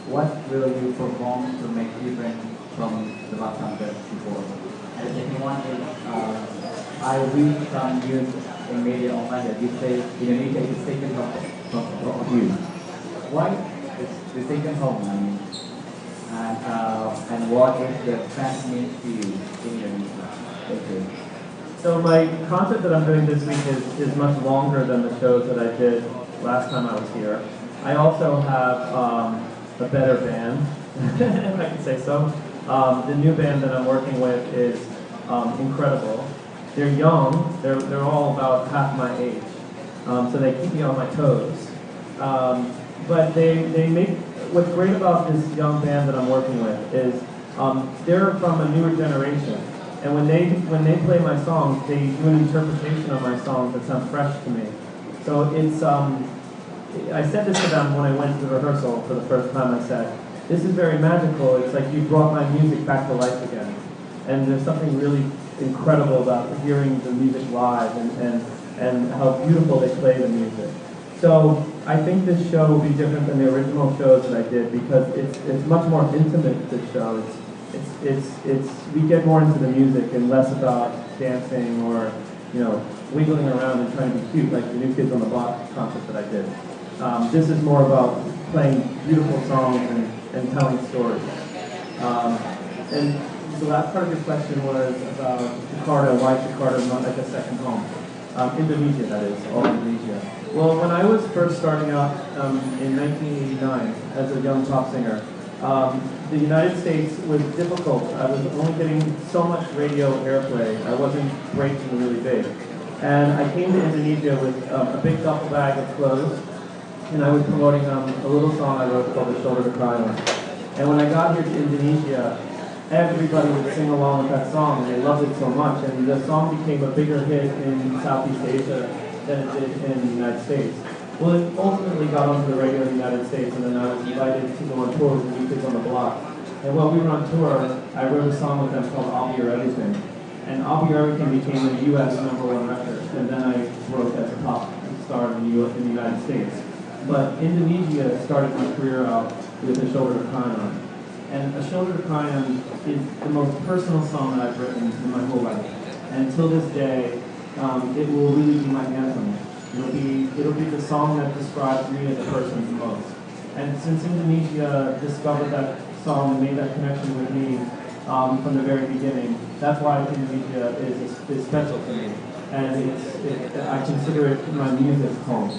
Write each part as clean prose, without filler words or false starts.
what will you perform to make different from the last time that before? And the second one is, I read some news in media online that you say Indonesia is the second home of you. Why is the second home? I mean, and what is the fans mean to you in Indonesia? Thank you. So my concert that I'm doing this week is much longer than the shows that I did last time I was here. I also have a better band, if I can say so. The new band that I'm working with is incredible. They're young. They're all about half my age, so they keep me on my toes. But they make what's great about this young band that I'm working with is they're from a newer generation. And when they play my songs, they do an interpretation of my songs that sounds fresh to me. So it's I said this to them when I went to the rehearsal for the first time. I said, "This is very magical. It's like you brought my music back to life again." And there's something really incredible about hearing the music live and how beautiful they play the music. So I think this show will be different than the original shows that I did because it's much more intimate. This show, it's we get more into the music and less about dancing or wiggling around and trying to be cute like the New Kids on the Block concert that I did. This is more about playing beautiful songs and telling stories. And the last part of your question was about Jakarta, why Jakarta is not like a second home. Indonesia, that is, all Indonesia. Well, when I was first starting out in 1989 as a young pop singer, the United States was difficult. I was only getting so much radio airplay. I wasn't breaking really big. And I came to Indonesia with a big duffel bag of clothes, and I was promoting a little song I wrote called The Shoulder to Cry On. And when I got here to Indonesia, everybody would sing along with that song, and they loved it so much. And the song became a bigger hit in Southeast Asia than it did in the United States. Well, it ultimately got onto the radio in the United States, and then I was invited to go on tour with the New Kids on the Block. And while we were on tour, I wrote a song with them called I'll Be Your Everything. And I'll Be Your Everything became a U.S. #1 record, and then I broke as a pop star in the United States. But Indonesia started my career out with A Shoulder to Cry On. And A Shoulder to Cry On is the most personal song that I've written in my whole life. And till this day, it will really be my anthem. It'll be the song that describes me as a person the most. And since Indonesia discovered that song and made that connection with me from the very beginning, that's why Indonesia is special to me. And I consider it my music home.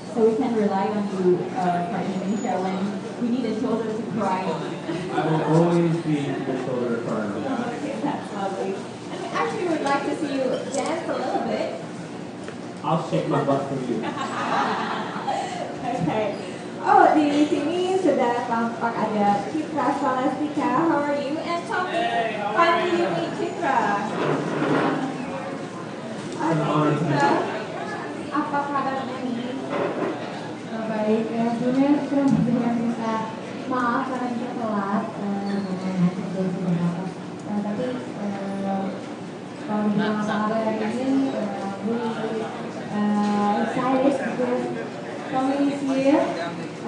So we can rely on you from Indonesia when we need a shoulder to cry on. I will always be the shoulder to cry on. Okay, that's lovely. And we actually would like to see you dance a little bit. I'll shake my butt for you. Okay. Oh, di sini sudah tampak ada Citra Scholastica. How are you? And Tommy, how do you meet Citra? Citra, apa kabarnya nih? Baik, sebelumnya saya minta maaf karena kita telat dengan hasil sudah dapat. Tapi kalau bilang apa kabar hari ini, really excited because Tommy is here.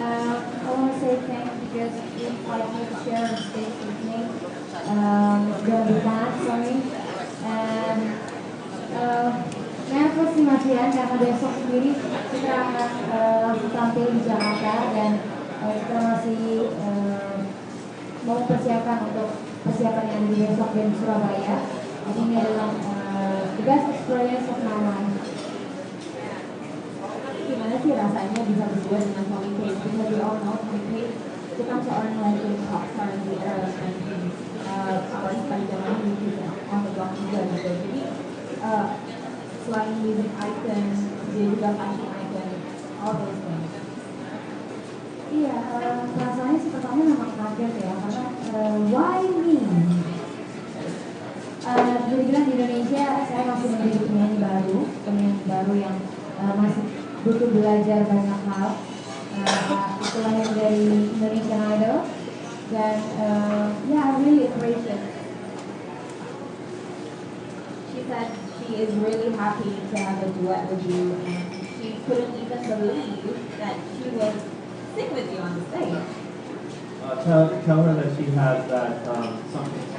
I want to say thanks because he invited me to share the stage with me. It's gonna be fun for me. And nervous sih masih ya, karena besok sendiri kita akan langsung tampil di Jakarta dan kita masih mau persiapan untuk persiapan yang di besok di Surabaya. Jadi ini adalah the best experience of my life. Gimana sih rasanya bisa berdua dengan Tommy Page? Because we all know Tommy Page itu kan seorang legend pop star di era 90s. Apalagi pada zaman itu on the block juga gitu. Jadi selain music icon, dia juga fashion icon, all those things. Iya, rasanya sih pertama memang kaget ya, karena why me? Bisa bilang di Indonesia saya masih menjadi penyanyi baru yang masih butuh belajar banyak hal. Itu lahir dari Indonesian Idol dan yeah, I really appreciate it. She said she is really happy to have a duet with you, and she couldn't even believe that she would sing with you on the stage. tell her that she has that something